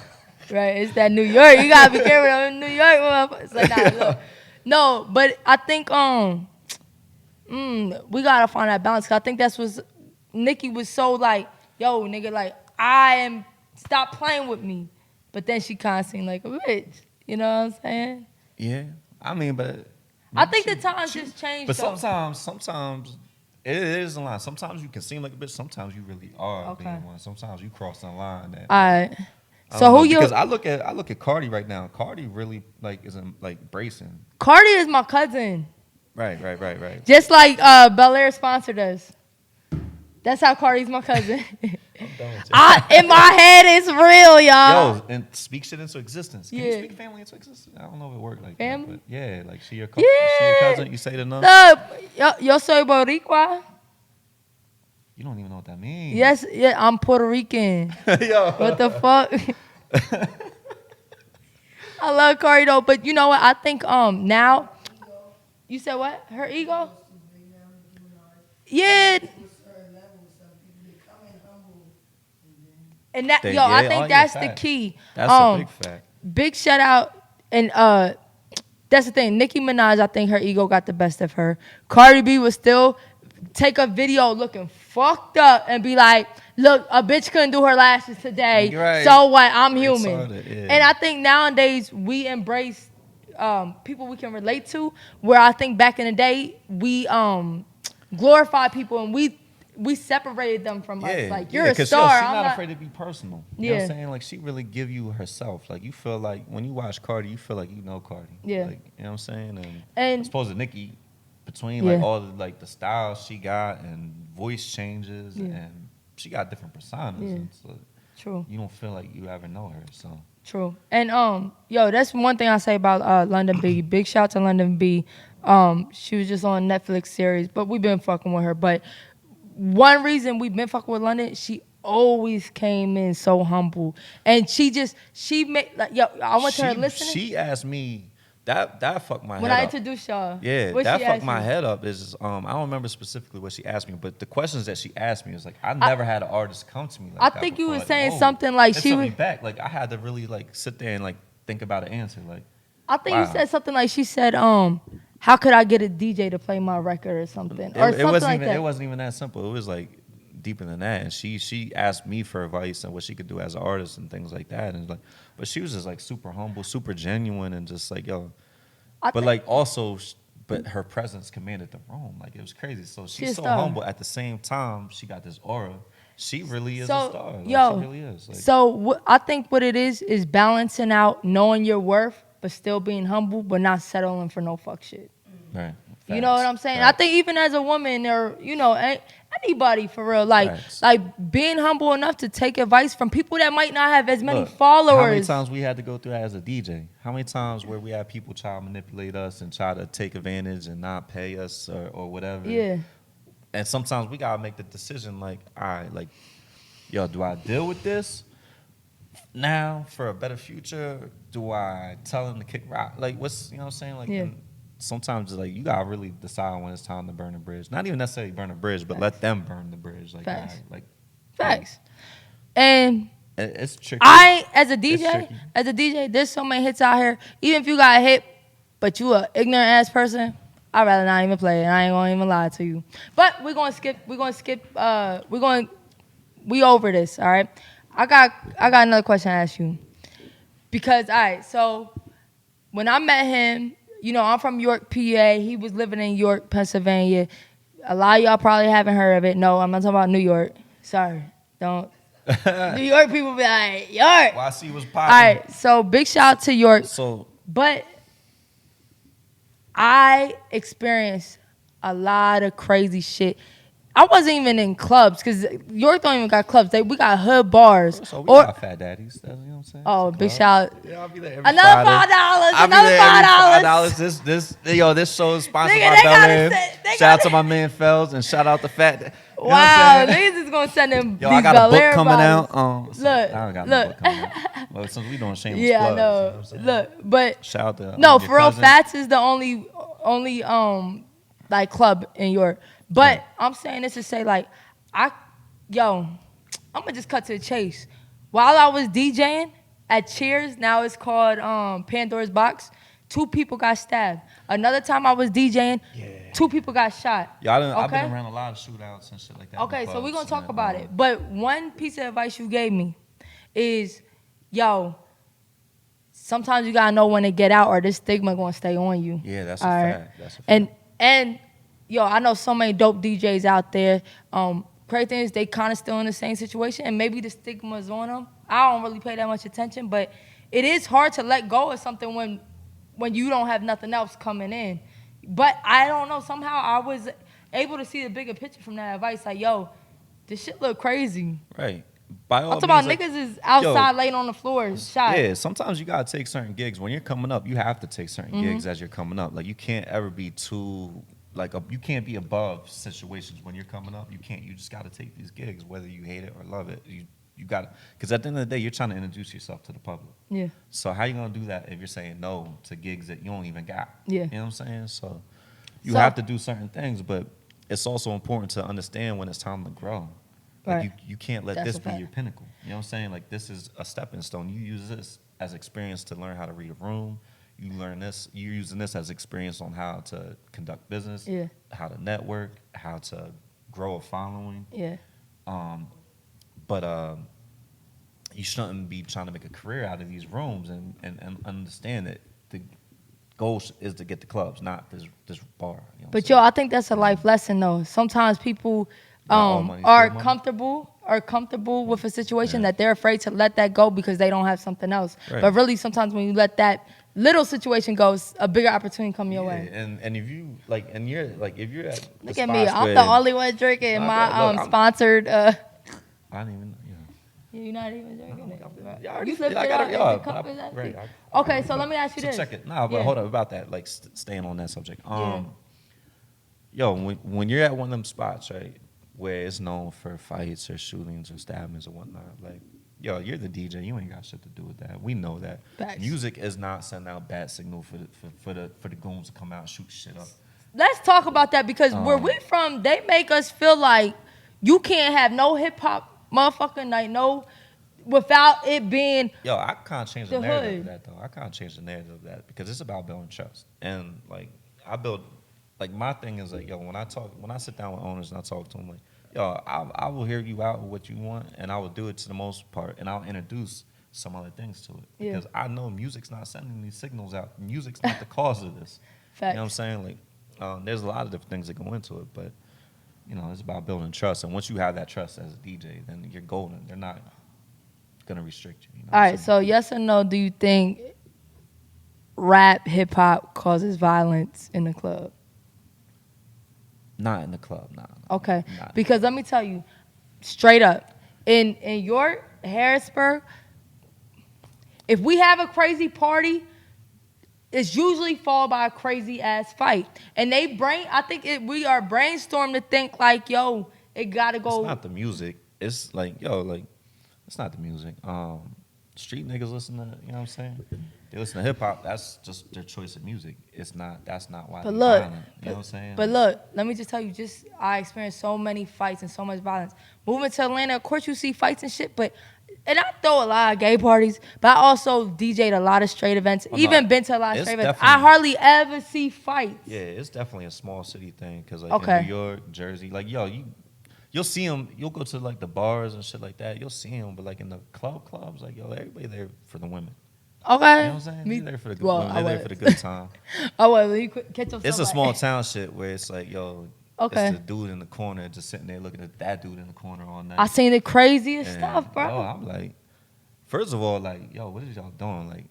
Right, it's that New York. You gotta be careful of New York motherfuckers. Like, nah, look. No, but I think we gotta find that balance. 'Cause I think that's what Nicki was so like, yo, nigga, like stop playing with me. But then she kind of seemed like a bitch. You know what I'm saying? Yeah, I mean, but I think the times just changed. But though. sometimes it is a line. Sometimes you can seem like a bitch. Sometimes you really are Okay. being one. Sometimes you cross the line. That All right. I So don't who know, you? Because I look at Cardi right now. Cardi really like isn't like bracing. Cardi is my cousin. Right. Just like Bel Air sponsored us. That's how Cardi's my cousin. I'm done with you. In my head, it's real, y'all. Yo, and speak shit into existence. Can Yeah. you speak family into existence? I don't know if it worked like Family? that. But yeah, like she your cousin. Yeah. She your cousin. You say the no. Look, yo soy Boricua. You don't even know what that means. Yes, yeah, I'm Puerto Rican. Yo. What the fuck? I love Cardi though, but you know what? I think now. You said what? Her ego? Yeah. And that, They- yo, I yeah, think oh, yeah, that's the fact. key. That's a big fact. Big shout out, and that's the thing. Nicki Minaj, I think her ego got the best of her. Cardi B would still take a video looking fucked up and be like, "Look, a bitch couldn't do her lashes today. You're right. So what? I'm human." Retarded, yeah. And I think nowadays we embrace people we can relate to. Where I think back in the day we glorify people and we separated them from us. Like, you're a 'cause star. She's I'm not not afraid to be personal. You know what Yeah. I'm saying? Like, she really give you herself. Like, you feel like, when you watch Cardi, you feel like you know Cardi. Yeah. Like, you know what I'm saying? And I And- suppose that Nicki, between, Yeah. like, all the, like, the styles she got and voice changes, Yeah. and she got different personas. Yeah. And so True. you don't feel like you ever know her, so. True. And yo, that's one thing I say about London B. Big shout to London B. She was just on a Netflix series, but we've been fucking with her. But one reason we've been fucking with London, she always came in so humble. And she made like, yo, I went to her listening. She asked me That fucked my when head I up. introduced y'all. Yeah, What that she fucked asked my you? head up. Is I don't remember specifically what she asked me, but the questions that she asked me was like, I never had an artist come to me like I that. think you before. was Like, saying whoa. something like It she took was. me back. Like I had to really like sit there and like think about an answer. Like I think wow. you said something like she said, how could I get a DJ to play my record or something, or something wasn't like even that. it wasn't even that simple. It was like deeper than that. And she asked me for advice and what she could do as an artist and things like that. And like, but she was just like super humble, super genuine, and just like yo. I But think like also, but her presence commanded the room. Like it was crazy. So She a she's so star. humble. At the same time, she got this aura. She really is a so star. Like, yo, she really is. Like, so I think what it is balancing out knowing your worth, but still being humble, but not settling for no fuck shit. right. You know what I'm saying? I think even as a woman or, anybody for real, Facts. like being humble enough to take advice from people that might not have as many Look, followers. how many times we had to go through that as a DJ? How many times where we had people try to manipulate us and try to take advantage and not pay us or whatever? Yeah. And sometimes we gotta make the decision like, all right, like, yo, do I deal with this now for a better future? Do I tell them to kick rock? Like, what's you know what I'm saying? Like, Yeah. and sometimes it's like you gotta really decide when it's time to burn the bridge. Not even necessarily burn the bridge, but let them burn the bridge. Like, Facts. all right, like, Facts. And it's tricky. as a DJ, there's so many hits out here. Even if you got hit, but you a ignorant ass person, I'd rather not even play it. I ain't gonna even lie to you. But we over this, all right? I got another question to ask you. Because, all right, so when I met him, I'm from York, PA. He was living in York, Pennsylvania. A lot of y'all probably haven't heard of it. No, I'm not talking about New York. Sorry, don't. New York people be like, York. YC was All popping. right, so big shout out to York. So But I experienced a lot of crazy shit. I wasn't even in clubs because York don't even got clubs. We got hood bars. we got fat daddies. That's, you know what I'm saying? Oh, It's a big club. shout. Yeah, I'll be there every Another Friday. $5. I'll be Another there every $5. This show is sponsored Nigga, by they Bel gotta Air. say- they Shout out gotta- to my man Fells and shout out to Fat. You know what Wow, I'm saying? niggas is gonna send them Yo, these I got Bel a book Air coming bottles. out. Look, I don't got no look. book coming out. Well, since we doing shameless Yeah, I plugs, you know what know. I'm saying? Look, but Shout out to no, your for real, cousin. Fats is the only like club in York. But I'm saying this to say like I'm gonna just cut to the chase. While I was DJing at Cheers, now it's called Pandora's Box, 2 people got stabbed. Another time I was DJing, 2 people got shot. Yeah, I've Okay? been around a lot of shootouts and shit like that. Okay, in so we're gonna clubs talk and, about it. But one piece of advice you gave me is, sometimes you gotta know when to get out, or this stigma gonna stay on you. Yeah, that's a All right? fact. That's a fact. And I know so many dope DJs out there. Crazy thing is they kind of still in the same situation, and maybe the stigma's on them. I don't really pay that much attention, but it is hard to let go of something when you don't have nothing else coming in. But I don't know. Somehow I was able to see the bigger picture from that advice. Like, this shit look crazy. Right. By all I'm talking about means, niggas is outside laying on the floor, shot. Yeah, sometimes you gotta take certain gigs. When you're coming up, you have to take certain gigs as you're coming up. Like you can't ever be too you can't be above situations when you're coming up. You can't. You just gotta take these gigs, whether you hate it or love it. You gotta, because at the end of the day, you're trying to introduce yourself to the public. Yeah. So how you gonna do that if you're saying no to gigs that you don't even got? Yeah. You know what I'm saying? So you have to do certain things, but it's also important to understand when it's time to grow. Like Right. you can't let That's this a be fact. your pinnacle. You know what I'm saying? Like this is a stepping stone. You use this as experience to learn how to read a room. You learn this. You're using this as experience on how to conduct business. Yeah. How to network. How to grow a following. Yeah. But you shouldn't be trying to make a career out of these rooms and understand that the goal is to get the clubs, not this bar. You know what But I'm saying? I think that's a life lesson though. Sometimes people Not all money's are good money. comfortable with a situation that they're afraid to let that go because they don't have something else. Right. But really, sometimes when you let that little situation go, a bigger opportunity come your way. And if you like, and you're like, if you're at Look the at me, spots I'm where- the only one drinking Nah, my look, I'm- sponsored. I don't even. You're not even drinking it. Yeah, I already- You flipped I it got up. it, and yeah, the but cup I- is empty. right, Okay, so let me ask you So this. check it. Nah, but Yeah. hold up about that. Like staying on that subject. Yeah. Yo, when you're at one of them spots, right, where it's known for fights or shootings or stabbings or whatnot, like, yo, you're the DJ. You ain't got shit to do with that. We know that. Facts. Music is not sending out bad signal for the goons to come out and shoot shit up. Let's talk about that because where we from, they make us feel like you can't have no hip hop motherfucking like no without it being. Yo, I can't change the the narrative hood. of that though. I can't change the narrative of that because it's about building trust. And like I build, like my thing is like, yo, when I sit down with owners and I talk to them, like, yo, I will hear you out with what you want, and I will do it to the most part, and I'll introduce some other things to it because I know music's not sending these signals out. Music's not the cause of this. Facts. You know what I'm saying? Like, there's a lot of different things that go into it, but you know, it's about building trust. And once you have that trust as a DJ, then you're golden. They're not gonna restrict you. You know All right, so yes or no? Do you think rap hip hop causes violence in the club? Not in the club, nah. Okay, Not. because let me tell you, straight up, in York, Harrisburg, if we have a crazy party, it's usually followed by a crazy ass fight. And we are brainstormed to think like, yo, it gotta go. It's not the music. It's like, yo, like, it's not the music. Street niggas listen to, you know what I'm saying? They listen to hip hop. That's just their choice of music. That's not why But they're look, violent. You know what I'm saying? But look, let me just tell you, I experienced so many fights and so much violence. Moving to Atlanta, of course you see fights and shit, and I throw a lot of gay parties, but I also DJ'd a lot of straight events, Well, even no, been to a lot of it's straight events. I definitely- hardly ever see fights. Yeah, it's definitely a small city thing because like Okay. in New York, Jersey, like yo, you'll see them. You'll go to like the bars and shit like that. You'll see them, but like in the clubs, like yo, everybody there for the women. Okay. You know what I'm saying? Me- They're there for the good. well, women. They're I there was. for the good time. Oh, well, you could catch yourself. It's a like- small town shit where it's like yo, Okay. it's the dude in the corner just sitting there looking at that dude in the corner all night. I seen the craziest And, stuff, bro. Yo, I'm like, first of all, like yo, what is y'all doing? Like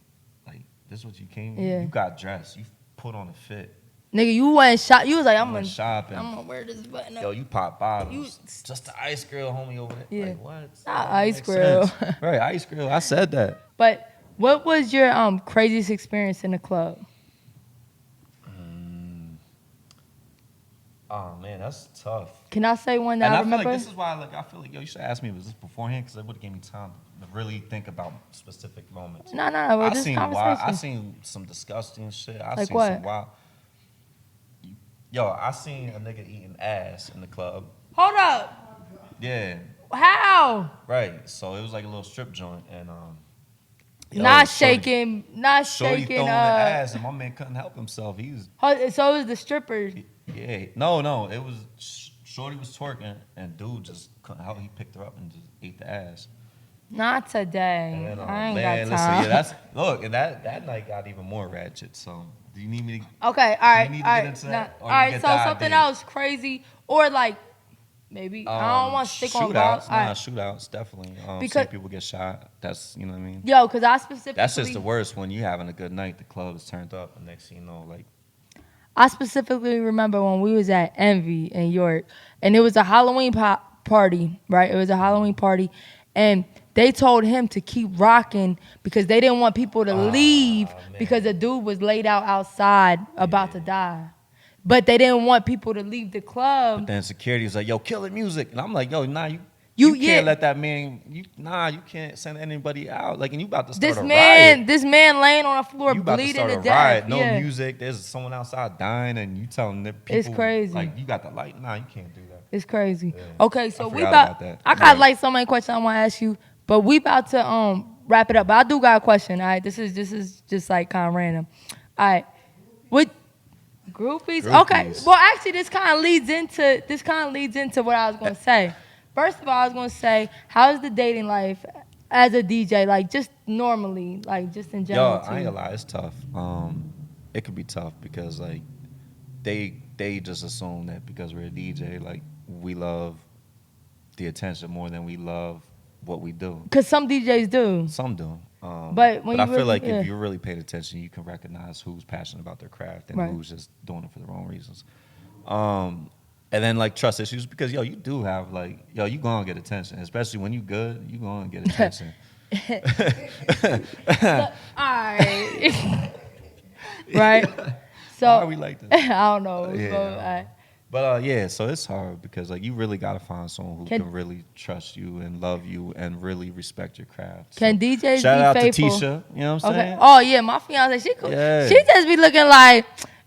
this is what you came. Yeah. You got dressed. You put on a fit. Nigga, you went shop. You was like, I'm went gonna shopping. I'm gonna wear this button up. Yo, you pop bottles. You- Just the ice grill, homie, over there. Yeah. Like, what? Not That ice makes grill. sense. Right, ice grill. I said that. But what was your craziest experience in the club? Oh, man, that's tough. Can I say one that And I I feel remember? like this is why I feel like, yo, you should ask me, was this beforehand? Because it would have gave me time to really think about specific moments. No. Well, I this seen conversation. I seen some disgusting shit. I Like seen what? some wild. Yo, I seen a nigga eating ass in the club. Hold up. Yeah, How? right. So it was like a little strip joint, and yo, Not shorty- shaking. Not Shorty shaking. throwing the ass, and my man couldn't help himself. He was, So it was the strippers. yeah, no, it was Shorty was twerking, and dude just couldn't help. He picked her up and just ate the ass. Not today. And, I ain't man, got time. listen, yeah, look, and that night got even more ratchet. So, do you need me to? Okay, all right, you need to all get right. into Nah, that, or all you right, get so the something idea? else crazy, or like maybe I don't want to stick on golf. shootouts. Nah, shootouts definitely. Because- Seeing people get shot. That's, you know what I mean. Yo, because I specifically That's just the worst when you having a good night. The club is turned up, and next thing you know, like. I specifically remember when we was at Envy in York, and it was a Halloween party, right? It was a Halloween party, and they told him to keep rocking because they didn't want people to leave because the dude was laid out outside about to die. But they didn't want people to leave the club. Then security was like, "Yo, kill the music," and I'm like, "Yo, nah, you Yeah. can't let that man. You can't send anybody out. Like, and you about to start This a man, riot. this man laying on the floor You about to bleeding start to a death. riot. No Yeah. music. There's someone outside dying, and you telling the people It's crazy. Like, you got the light. Nah, you can't do that. It's crazy. Yeah. Okay, so I we forgot about. about that. I got Right. like so many questions I want to ask you, but we about to wrap it up. But I do got a question. All right, this is just like kind of random. All right, what groupies? Okay, Groupies. well actually this kind of leads into what I was gonna say. First of all, I was gonna say, how's the dating life as a DJ? Like just normally, like just in Yo, general. I ain't too. gonna lie, it's tough. It could be tough because like they just assume that because we're a DJ, like we love the attention more than we love what we do. Cause some DJs do. Some do. But when I you feel really- like yeah. if you're really paying attention, you can recognize who's passionate about their craft and Right. who's just doing it for the wrong reasons. And then like trust issues because yo, you do have like yo, you gonna get attention, especially when you good, you gonna get attention. All right. Right. So Why are we like this? I don't know. Yeah. So, all right. But yeah, so it's hard because like you really gotta find someone who can really trust you and love you and really respect your craft. Can So, DJs shout be out faithful? to Tisha, you know what I'm saying? Oh yeah, my fiance, she cool. Yeah. She just be looking like,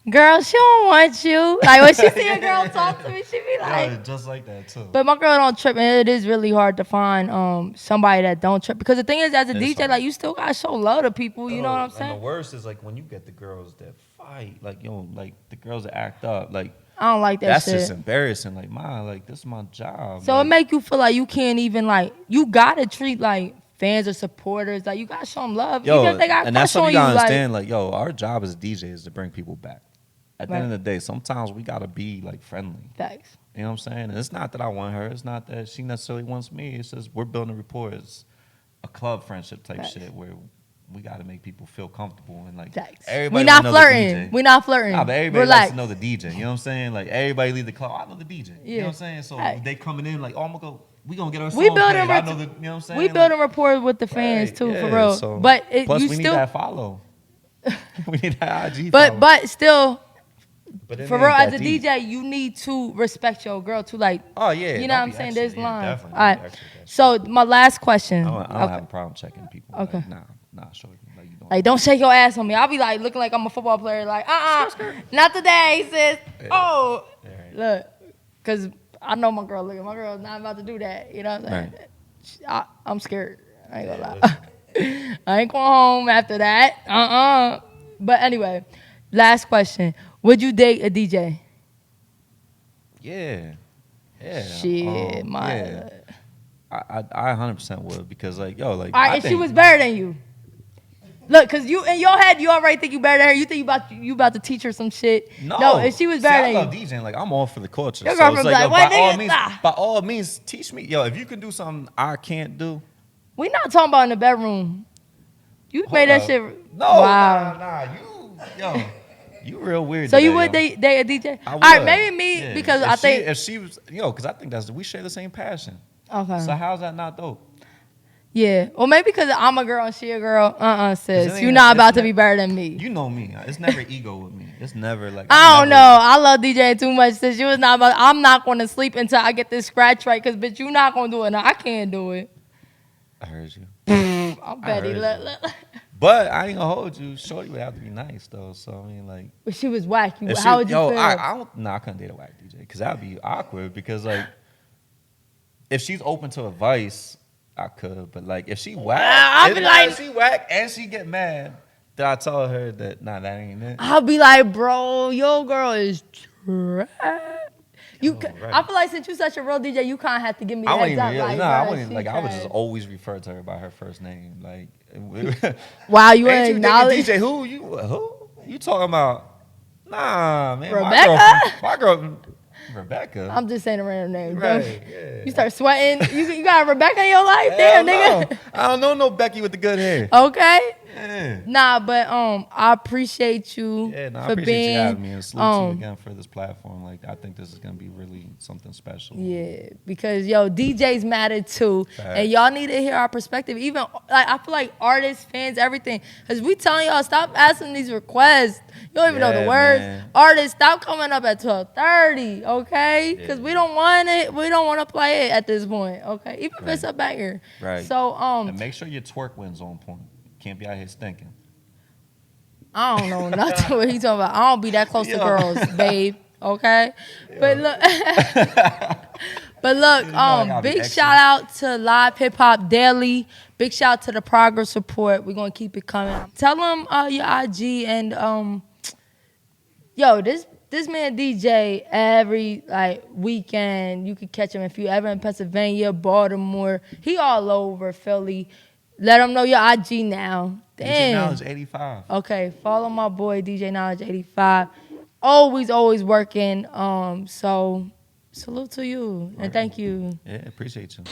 girl, she don't want you. Like when she see a girl talk to me, she be like, Yeah, just like that too. but my girl don't trip, and it is really hard to find somebody that don't trip. Because the thing is, as a DJ, hard. like you still gotta show love to people. You know what I'm saying? And the worst is like when you get the girls that fight, like like the girls that act up, like I don't like that that's shit. just embarrassing. Like like this is my job. So like, it make you feel like you can't even like you gotta treat like fans or supporters like you gotta show them love. yo, even if they got and that's crush what on you you. gotta Like, understand. Like yo, our job as DJs is to bring people back. At the end of the day, sometimes we gotta be like friendly. facts. You know what I'm saying? And it's not that I want her. It's not that she necessarily wants me. It's just we're building a rapport. It's a club friendship type Facts. shit where we got to make people feel comfortable and like Facts. everybody. We not wanna know the flirting. DJ. We not flirting. Nah, but everybody Relax. likes to know the DJ. You know what I'm saying? Like everybody leave the club. I know the DJ. You Yeah. know what I'm saying? So Right. they coming in like, oh, I'm gonna go. We gonna get our song We building played. I know the. You know what I'm saying? We building rapport with the fans Right, too, yeah, for real. so- But plus you we still, need that follow. We need that IG. follow. but still, But it for ain't real, as that a deep. DJ, you need to respect your girl too. Like, Oh yeah. you know what don't I'm be saying? extra. There's Yeah, lines. definitely All don't right. be extra, that So my last question. I don't Okay. have a problem checking people. Okay. Like, nah, shorty. Like you don't. Like, don't shake your ass on me. I'll be like looking like I'm a football player. Like, not today, sis. Yeah. Oh, Yeah, right. look, because I know my girl. Look, my girl's not about to do that. You know what I'm saying? I'm scared. I ain't gonna lie. I ain't going home after that. But anyway, last question. Would you date a DJ? Yeah. Shit, my. Yeah. I 100% would because like yo like All right, I if she think- was better than you. Look, cause you in your head, you already think you better than her. You think you about to teach her some shit. No, if she was better I than love you. DJing. Like I'm all for the culture. Your So it's girlfriend like, be yo, like, by "What all nigga, means, nah." by all means, teach me. Yo, if you can do something I can't do, We not talking about in the bedroom. You hold made that up. shit. No, Wow. You real weird. So today, you would yo. date a DJ? I All right, would. maybe me Yeah. because If I she- think. if she was because I think we share the same passion. Okay. So how's that not dope? Yeah. Well, maybe because I'm a girl and she a girl. Sis. it You're ain't- not it's about to not- be better than me. You know me. It's never ego with me. It's never like I don't I'm never- know. I love DJing too much. Since you was not about, I'm not going to sleep until I get this scratch right. Cause bitch, you not gonna do it. No, I can't do it. I heard you. I'm Betty. heard you. But I ain't gonna hold you. Shorty would have to be nice though. So I mean, like, But she was whack. if How she- would you yo, feel? I don't. Nah, I couldn't date a whack DJ because that'd be awkward. Because like, if she's open to advice, I could. But like, if she whack, I'll be like- if she whack and she get mad, then I tell her that that ain't it. I'll be like, bro, your girl is trash. You, right. I feel like since you such a real DJ, you kind of have to give me a I wouldn't heads even. up. Like, I bruh, wouldn't she like. I would just trash. always refer to her by her first name. Like, Wow, you ain't ain't you acknowledge. DJ? Who? You talking about? Nah, man. Rebecca? My girl, Rebecca. I'm just saying a random name. Right, yeah. You start sweating. You got a Rebecca in your life? Hell Damn, nigga. no. I don't know no Becky with the good hair. Okay. Yeah. Nah, but I appreciate you Yeah, no, I for appreciate being. you having me and salute to you again for this platform. Like, I think this is gonna be really something special. Yeah, because yo, DJs matter too, Facts. and y'all need to hear our perspective. Even like I feel like artists, fans, everything. Cause we telling y'all stop asking these requests. You don't even know the Yeah, words. man. Artists, stop coming up at 12:30, okay? Cause Yeah. we don't want it. We don't want to play it at this point, okay? Even if it's a banger. Right. So And make sure your twerk wins on point. Can't be out here stinking. I don't know nothing what he talking about. I don't be that close to Yo. girls, babe. Okay, but look, but look, I gotta be big extra. shout out to Live Hip Hop Daily. Big shout out to the Progress Report. We're gonna keep it coming. Tell them your IG and yo, this man DJ every like weekend. You could catch him if you ever in Pennsylvania, Baltimore. He all over Philly. Let him know your IG now. DJ Damn. Knowledge 85. Okay, follow my boy DJ Knowledge 85. Always working. So salute to you and thank you. Yeah, appreciate you.